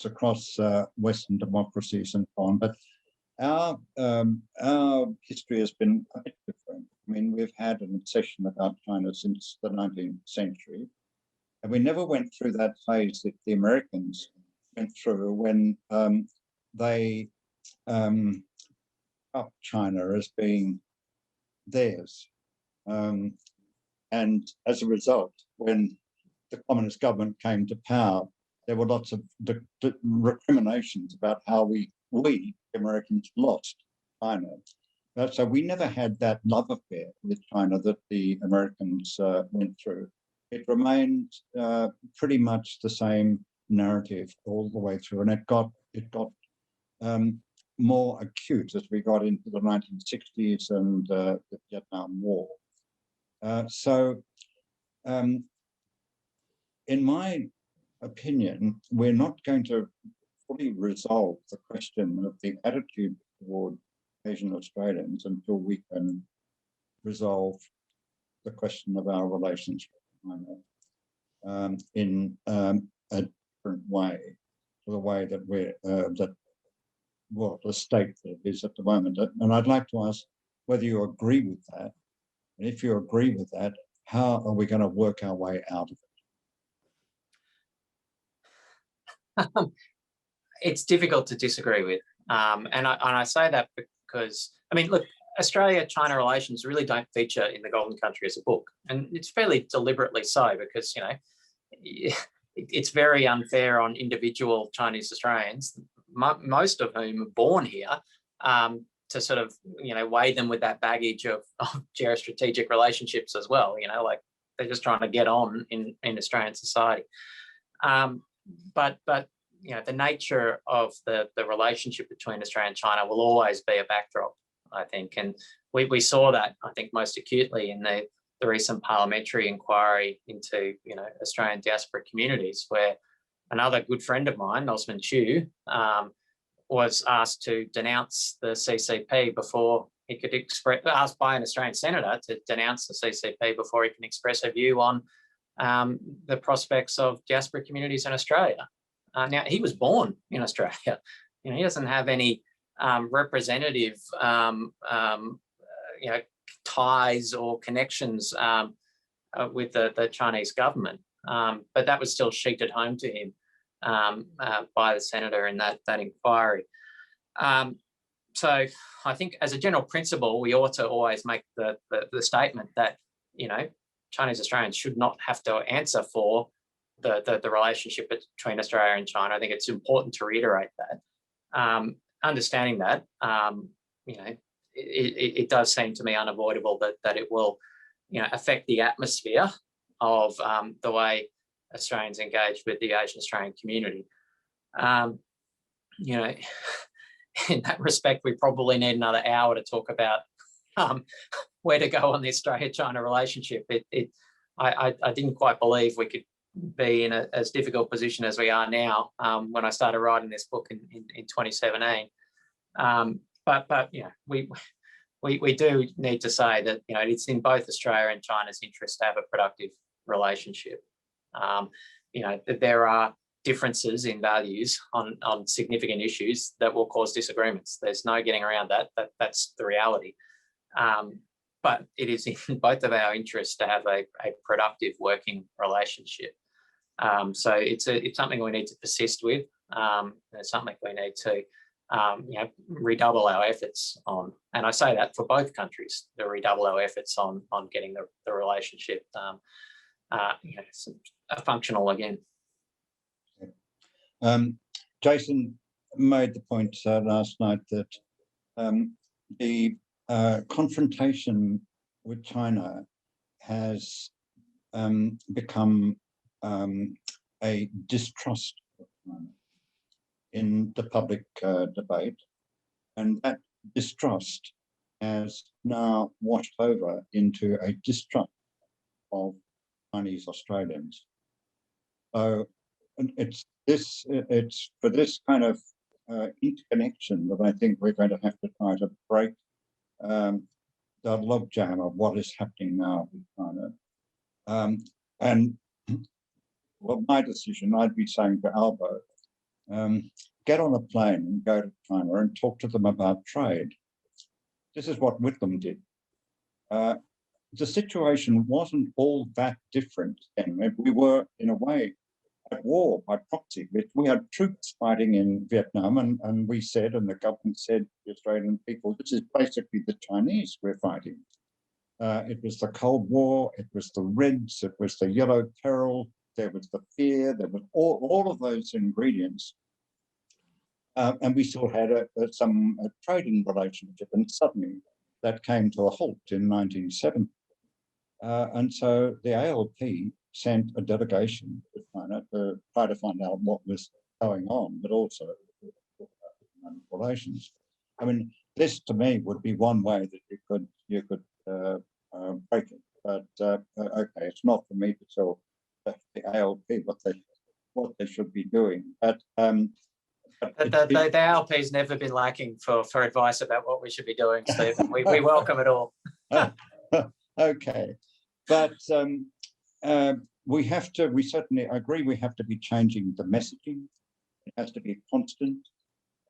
across Western democracies and so on. But our history has been a bit different. I mean, we've had an obsession about China since the 19th century, and we never went through that phase that the Americans went through when they up China as being theirs. And as a result, when the communist government came to power, there were lots of recriminations about how we Americans lost China. So we never had that love affair with China that the Americans went through. It remained pretty much the same narrative all the way through, and it got more acute as we got into the 1960s and the Vietnam War. In my opinion, we're not going to fully resolve the question of the attitude toward Asian Australians until we can resolve the question of our relationship with China in a different way, to the way that the state that it is at the moment. And I'd like to ask whether you agree with that. And if you agree with that, how are we going to work our way out of it? It's difficult to disagree with. And I say that because, I mean, look, Australia-China relations really don't feature in the Golden Country as a book. And it's fairly deliberately so because, it's very unfair on individual Chinese Australians, most of whom are born here, to sort of, weigh them with that baggage of geostrategic relationships as well. Like they're just trying to get on in Australian society. But the nature of the relationship between Australia and China will always be a backdrop, I think. And we saw that, I think, most acutely in the recent parliamentary inquiry into, Australian diaspora communities, where another good friend of mine, Osman Chu, was asked to denounce the CCP before he could asked by an Australian senator to denounce the CCP before he can express a view on the prospects of diaspora communities in Australia. Now, he was born in Australia. You know, he doesn't have any representative, ties or connections with the Chinese government. But that was still sheeted home to him by the senator in that inquiry. So I think as a general principle, we ought to always make the statement that, you know, Chinese Australians should not have to answer for the relationship between Australia and China. I think it's important to reiterate that. Understanding that, you know, it does seem to me unavoidable that it will, you know, affect the atmosphere of the way Australians engage with the Asian Australian community. You know, in that respect, we probably need another hour to talk about where to go on the Australia-China relationship. I didn't quite believe we could be in as difficult position as we are now when I started writing this book in 2017. But you know, we do need to say that, you know, it's in both Australia and China's interest to have a productive relationship. You know, there are differences in values on significant issues that will cause disagreements. There's no getting around that. That's the reality. But it is in both of our interests to have a productive working relationship. So it's something we need to persist with. It's something we need to you know, redouble our efforts on. And I say that for both countries, to redouble our efforts on getting the relationship you know, functional again. Jason made the point last night that the confrontation with China has become a distrust of China in the public debate, and that distrust has now washed over into a distrust of Chinese Australians. So it's for this kind of interconnection that I think we're going to have to try to break the logjam of what is happening now with China. And well, my decision, I'd be saying to Albo, get on a plane and go to China and talk to them about trade. This is what Whitlam did. The situation wasn't all that different. And we were, in a way, at war by proxy. We had troops fighting in Vietnam, and we said, and the government said to the Australian people, this is basically the Chinese we're fighting. It was the Cold War, it was the Reds, it was the Yellow Peril, there was the fear, there was all of those ingredients. And we still had some trading relationship, and suddenly that came to a halt in 1970. And so the ALP sent a delegation to China to try to find out what was going on, but also relations. I mean, this to me would be one way that you could break it. But okay, it's not for me to tell the ALP what they should be doing. But the ALP's never been lacking for advice about what we should be doing, Stephen. We welcome it all. Okay, but we certainly agree we have to be changing the messaging. It has to be constant.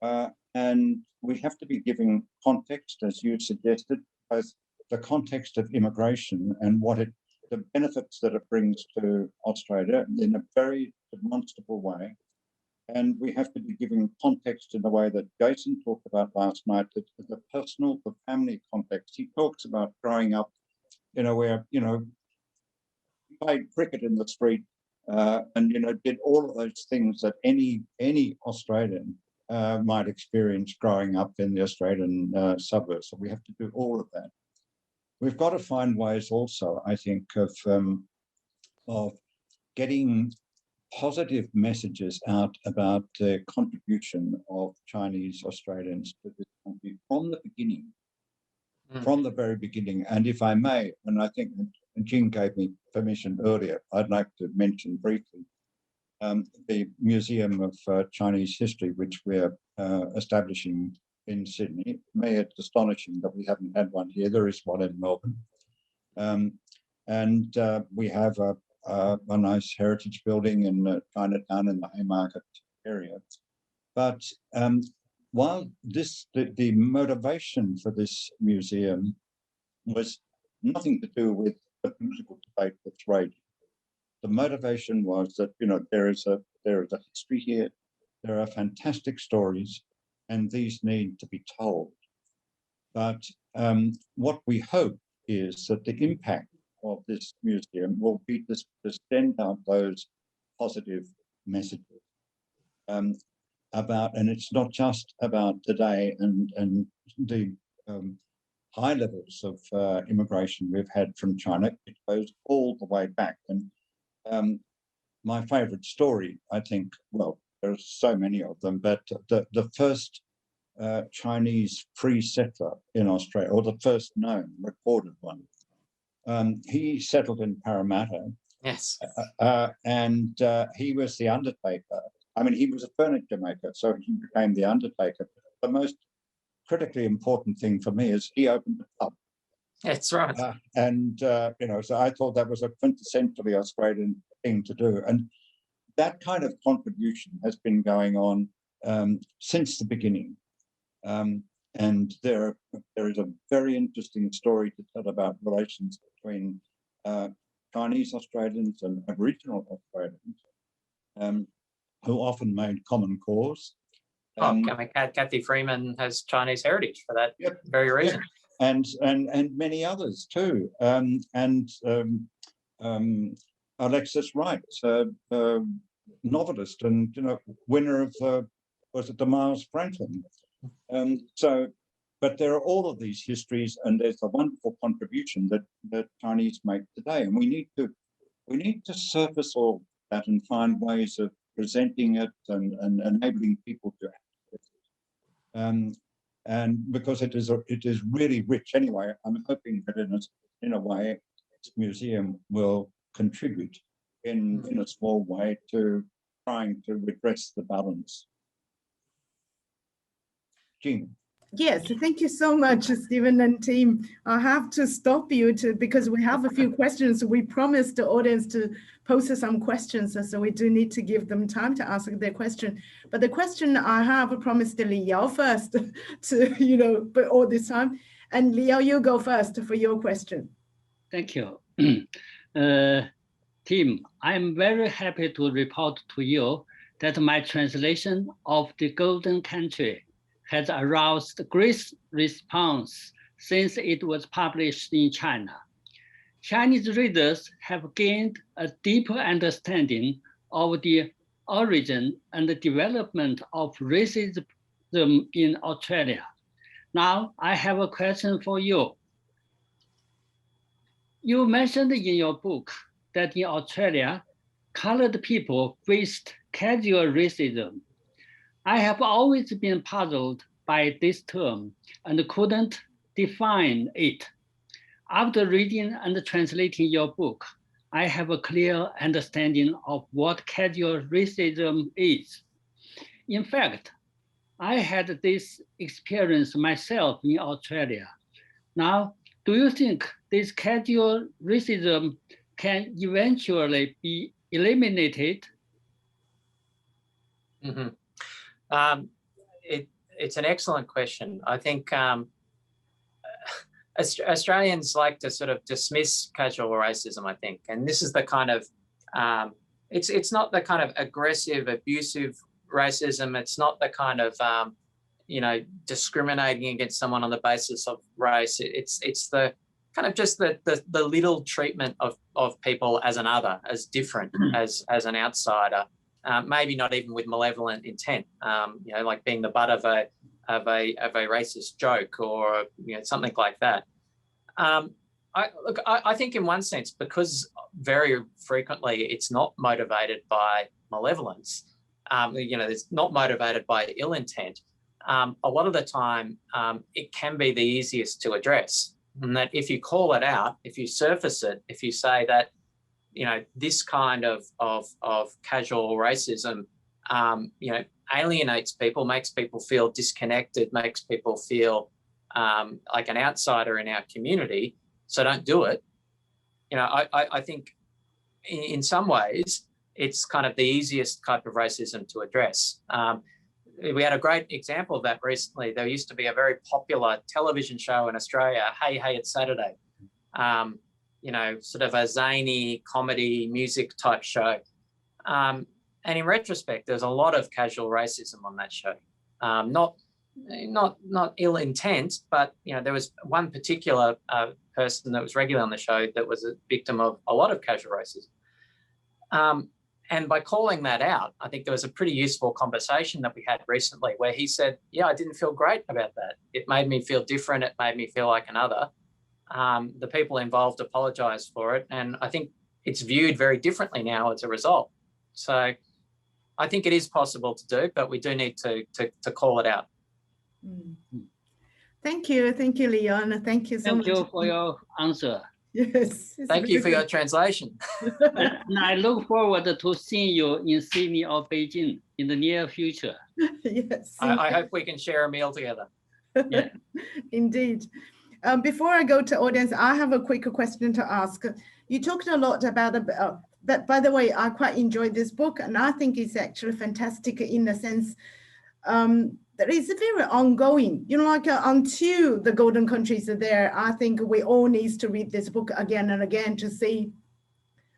And we have to be giving context, as you suggested, both the context of immigration and the benefits that it brings to Australia in a very demonstrable way. And we have to be giving context in the way that Jason talked about last night, the personal, the family context. He talks about growing up, where, played cricket in the street and, did all of those things that any Australian might experience growing up in the Australian suburbs. So we have to do all of that. We've got to find ways also, I think, of getting positive messages out about the contribution of Chinese Australians to this country from the beginning, from the very beginning. And if I may, and I think Jing gave me permission earlier, I'd like to mention briefly the Museum of Chinese History, which we're establishing in Sydney. May it's astonishing that we haven't had one here. There is one in Melbourne. And we have a nice heritage building in Chinatown in the Haymarket area. But while the motivation for this museum was nothing to do with the political debate that's raging. The motivation was that, you know, there is a history here, there are fantastic stories, and these need to be told. But what we hope is that the impact of this museum will be to send out those positive messages about, and it's not just about today and the high levels of immigration we've had from China. It goes all the way back. And my favorite story, I think, well, there's so many of them, but the first Chinese free settler in Australia, or the first known recorded one, he settled in Parramatta. Yes. And he was the undertaker. I mean, he was a furniture maker, so he became the undertaker. The most critically important thing for me is he opened a pub. That's right. You know, so I thought that was a quintessentially Australian thing to do. And that kind of contribution has been going on since the beginning. And there is a very interesting story to tell about relations between Chinese Australians and Aboriginal Australians, who often made common cause. I mean, Kathy Freeman has Chinese heritage for that very reason. Yep. And many others too. Alexis Wright, novelist and, you know, winner of was it the Miles Franklin? But there are all of these histories, and there's a wonderful contribution that Chinese make today, and we need to surface all that and find ways of presenting it and enabling people to access it. And because it is really rich anyway, I'm hoping that in a way, this museum will contribute in a small way to trying to redress the balance. Jean. Yes, thank you so much, Stephen and team. I have to stop you because we have a few questions. We promised the audience to pose some questions, so we do need to give them time to ask their question. But the question I have promised Li Yao first to, you know, but all this time. And Li Yao, you go first for your question. Thank you. Team, I'm very happy to report to you that my translation of The Golden Country has aroused great response since it was published in China. Chinese readers have gained a deeper understanding of the origin and the development of racism in Australia. Now, I have a question for you. You mentioned in your book that in Australia, colored people faced casual racism. I have always been puzzled by this term and couldn't define it. After reading and translating your book, I have a clear understanding of what casual racism is. In fact, I had this experience myself in Australia. Now, do you think this casual racism can eventually be eliminated? Mm-hmm. It's an excellent question. I think Australians like to sort of dismiss casual racism, I think, and this is the kind of, it's not the kind of aggressive, abusive racism. It's not the kind of, you know, discriminating against someone on the basis of race. It's the kind of just the little treatment of people as an other, as different, as an outsider. Maybe not even with malevolent intent, you know, like being the butt of a racist joke or, you know, something like that. I think in one sense, because very frequently it's not motivated by malevolence, you know, it's not motivated by ill intent. A lot of the time, it can be the easiest to address, and that if you call it out, if you surface it, if you say that, you know, this kind of casual racism, you know, alienates people, makes people feel disconnected, makes people feel like an outsider in our community, so don't do it. You know, I think in some ways, it's kind of the easiest type of racism to address. We had a great example of that recently. There used to be a very popular television show in Australia, Hey, Hey, It's Saturday. You know, sort of a zany comedy music type show. And in retrospect, there's a lot of casual racism on that show. Not ill intent, but you know, there was one particular person that was regular on the show that was a victim of a lot of casual racism. And by calling that out, I think there was a pretty useful conversation that we had recently where he said, yeah, I didn't feel great about that. It made me feel different. It made me feel like another. The people involved apologized for it. And I think it's viewed very differently now as a result. So I think it is possible to do, but we do need to call it out. Thank you, Leon. Thank you so much. Thank you for your answer. Yes. Thank you for your translation. And I look forward to seeing you in Sydney or Beijing in the near future. Yes. I hope we can share a meal together. Yeah. Indeed. Before I go to audience, I have a quick question to ask. You talked a lot about, but by the way, I quite enjoyed this book, and I think it's actually fantastic in the sense that it's very ongoing, you know, like until the golden countries are there. I think we all need to read this book again and again to see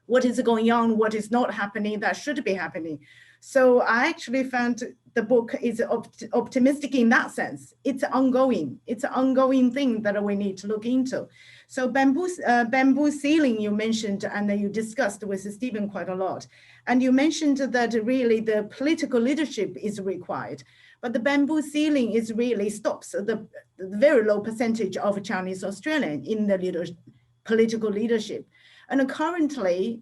what is going on, what is not happening, that should be happening. So I actually found the book is optimistic in that sense. It's ongoing. It's an ongoing thing that we need to look into. So bamboo ceiling you mentioned, and you discussed with Stephen quite a lot. And you mentioned that really the political leadership is required. But the bamboo ceiling is really stops the very low percentage of Chinese Australian in the political leadership. And currently,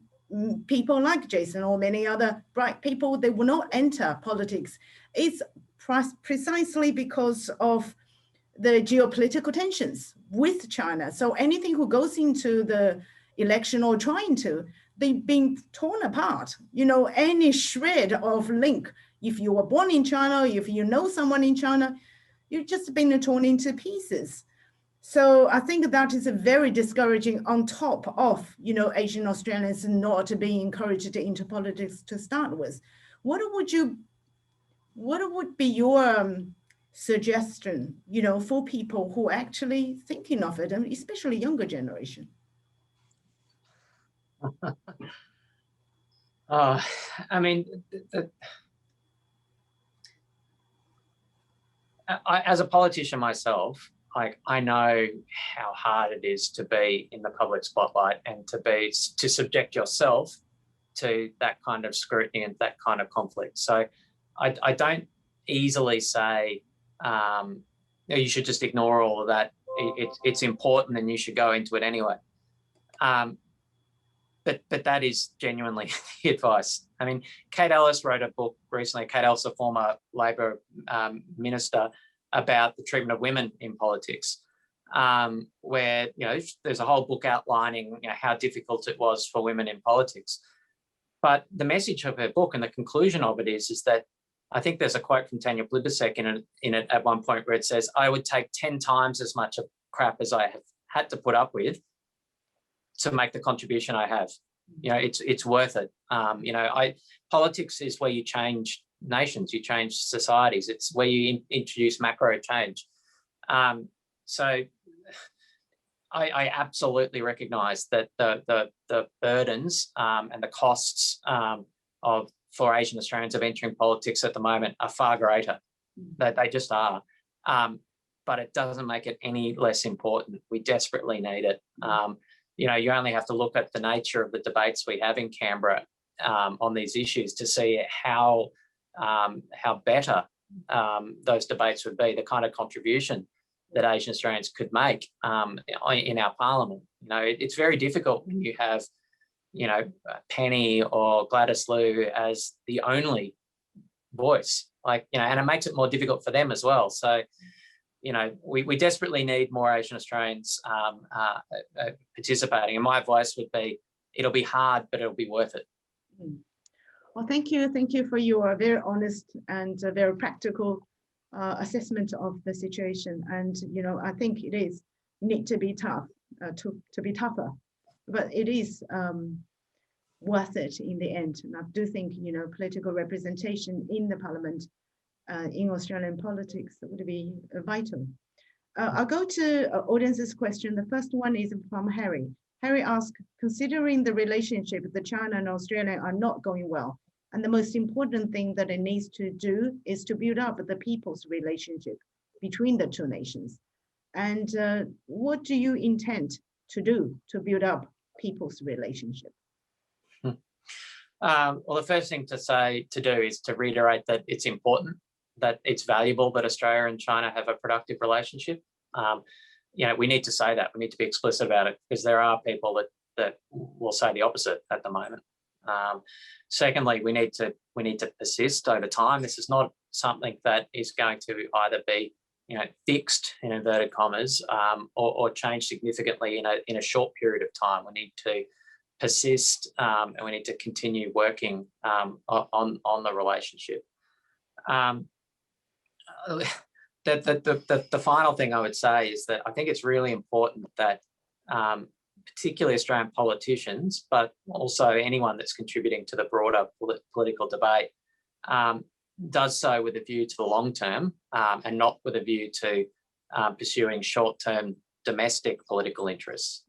people like Jason or many other bright people, they will not enter politics. It's precisely because of the geopolitical tensions with China. So anything who goes into the election or trying to, they've been torn apart. You know, any shred of link, if you were born in China, if you know someone in China, you've just been torn into pieces. So I think that is a very discouraging on top of, you know, Asian Australians not being encouraged into politics to start with. What would be your suggestion, you know, for people who are actually thinking of it, and especially younger generation? I mean, as a politician myself, I know how hard it is to be in the public spotlight and to subject yourself to that kind of scrutiny and that kind of conflict. So I don't easily say you should just ignore all of that. It's important and you should go into it anyway. But that is genuinely the advice. I mean, Kate Ellis wrote a book recently. Kate Ellis, a former Labor minister, about the treatment of women in politics, where, you know, there's a whole book outlining, you know, how difficult it was for women in politics. But the message of her book and the conclusion of it is that I think there's a quote from Tanya Blibisek in it at one point where it says, I would take 10 times as much of crap as I have had to put up with to make the contribution I have. You know, it's worth it. You know, politics is where you change nations, you change societies. It's where you introduce macro change. So I absolutely recognise that the burdens and the costs for Asian Australians of entering politics at the moment are far greater. They just are. But it doesn't make it any less important. We desperately need it. You know, you only have to look at the nature of the debates we have in Canberra on these issues to see how better those debates would be, the kind of contribution that Asian Australians could make in our parliament. You know, it's very difficult when you have, you know, Penny or Gladys Liu as the only voice, like, you know, and it makes it more difficult for them as well. So, you know, we desperately need more Asian Australians participating. And my advice would be, it'll be hard, but it'll be worth it. Well, thank you. Thank you for your very honest and very practical assessment of the situation. And, you know, I think it is need to be tough, to be tougher. But it is worth it in the end. And I do think, political representation in the parliament in Australian politics would be vital. I'll go to audience's question. The first one is from Harry. Harry asks, considering the relationship that China and Australia are not going well, and the most important thing that it needs to do is to build up the people's relationship between the two nations. And what do you intend to do to build up people's relationship? Well, the first thing to do is to reiterate that it's important, that it's valuable that Australia and China have a productive relationship. We need to say that. We need to be explicit about it, because there are people that will say the opposite at the moment. Secondly, we need to persist over time. This is not something that is going to either be fixed in inverted commas or change significantly in a short period of time. We need to persist and we need to continue working on the relationship. The final thing I would say is that I think it's really important that particularly Australian politicians, but also anyone that's contributing to the broader political debate, does so with a view to the long term and not with a view to pursuing short-term domestic political interests.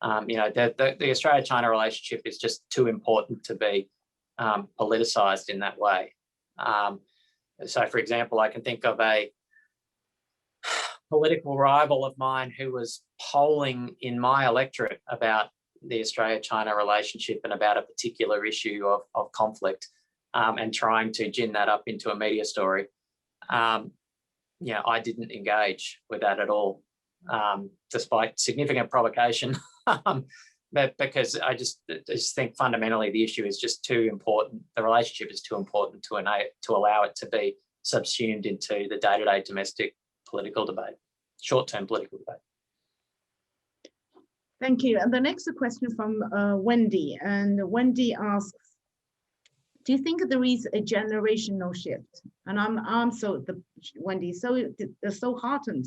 The Australia-China relationship is just too important to be politicised in that way. So, for example, I can think of a political rival of mine who was polling in my electorate about the Australia-China relationship and about a particular issue of conflict and trying to gin that up into a media story. I didn't engage with that at all, despite significant provocation, but because I just think fundamentally the issue is just too important. The relationship is too important to allow it to be subsumed into the day-to-day domestic political debate, short-term political debate. Thank you. And the next question from Wendy. And Wendy asks, do you think there is a generational shift? And Wendy, so heartened,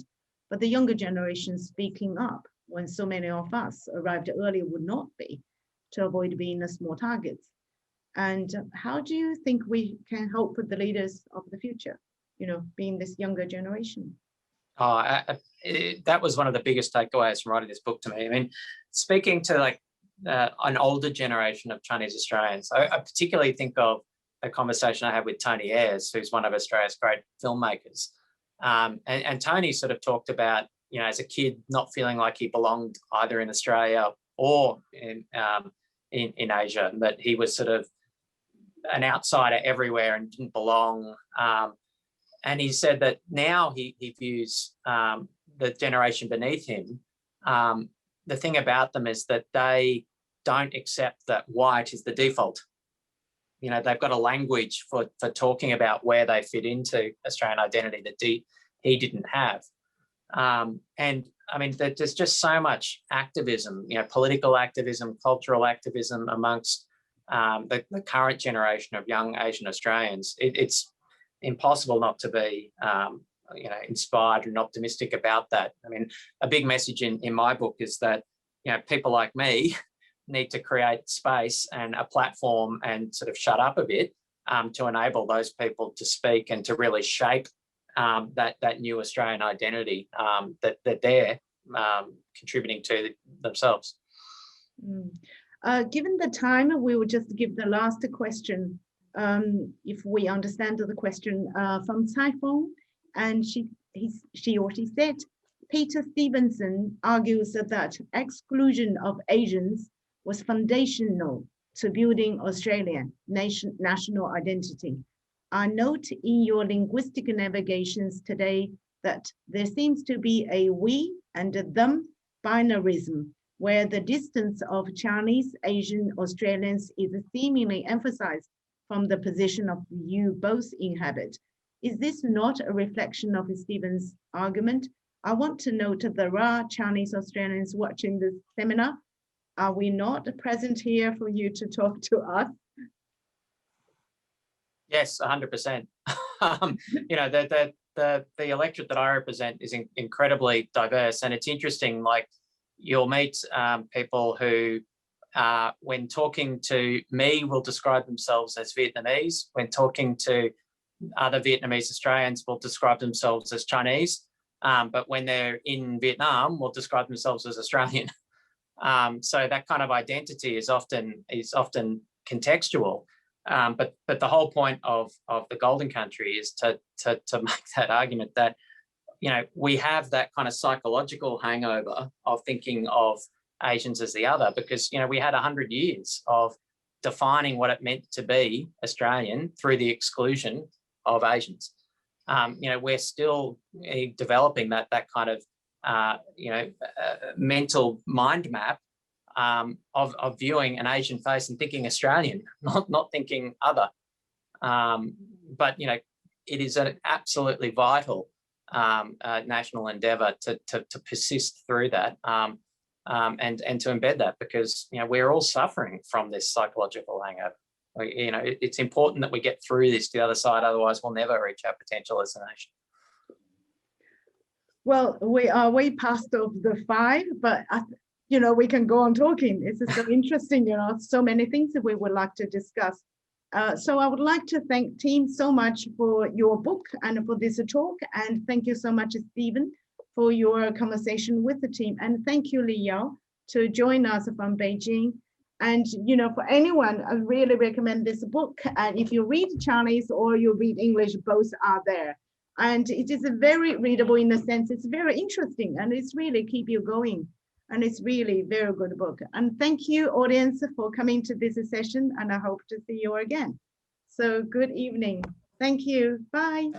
but the younger generation speaking up when so many of us arrived earlier would not be, to avoid being the small targets. And how do you think we can help with the leaders of the future, being this younger generation? That was one of the biggest takeaways from writing this book to me. I mean, speaking to an older generation of Chinese Australians, I particularly think of a conversation I had with Tony Ayres, who's one of Australia's great filmmakers. And Tony sort of talked about, as a kid, not feeling like he belonged either in Australia or in Asia, that he was sort of an outsider everywhere and didn't belong. And he said that now he views the generation beneath him, the thing about them is that they don't accept that white is the default. They've got a language for talking about where they fit into Australian identity that he didn't have. And I mean, there's just so much activism, political activism, cultural activism amongst the current generation of young Asian Australians. It's impossible not to be, inspired and optimistic about that. I mean, a big message in my book is that, people like me need to create space and a platform and sort of shut up a bit to enable those people to speak and to really shape that new Australian identity that they're contributing to themselves. Given the time, we will just give the last question, if we understand the question from Taifeng, and she or he said, Peter Stevenson argues that exclusion of Asians was foundational to building Australian national identity. I note in your linguistic navigations today that there seems to be a we and them binarism, where the distance of Chinese, Asian, Australians is seemingly emphasized from the position of you both inhabit. Is this not a reflection of Stephen's argument? I want to note that there are Chinese Australians watching this seminar. Are we not present here for you to talk to us? Yes, 100%. The electorate that I represent is incredibly diverse, and it's interesting. Like, you'll meet people who when talking to me, will describe themselves as Vietnamese. When talking to other Vietnamese Australians, will describe themselves as Chinese. But when they're in Vietnam, will describe themselves as Australian. So that kind of identity is often contextual. But the whole point of the Golden Country is to make that argument that, you know, we have that kind of psychological hangover of thinking of Asians as the other, because, you know, we had 100 years of defining what it meant to be Australian through the exclusion of Asians. You know, we're still developing that kind of mental mind map of viewing an Asian face and thinking Australian, not thinking other. But, you know, it is an absolutely vital national endeavour to persist through that and to embed that, because, you know, we're all suffering from this psychological hangover. You know, it's important that we get through this to the other side, otherwise we'll never reach our potential as a nation. Well, we are way past of the 5, but you know, we can go on talking. This is so interesting, you know, so many things that we would like to discuss. So I would like to thank team so much for your book and for this talk. And thank you so much, Stephen, for your conversation with the team. And thank you, Li Yao, to join us from Beijing. And, you know, for anyone, I really recommend this book. And if you read Chinese or you read English, both are there. And it is very readable in the sense it's very interesting and it's really keep you going. And it's really very good book. And thank you, audience, for coming to this session. And I hope to see you again. So good evening. Thank you. Bye.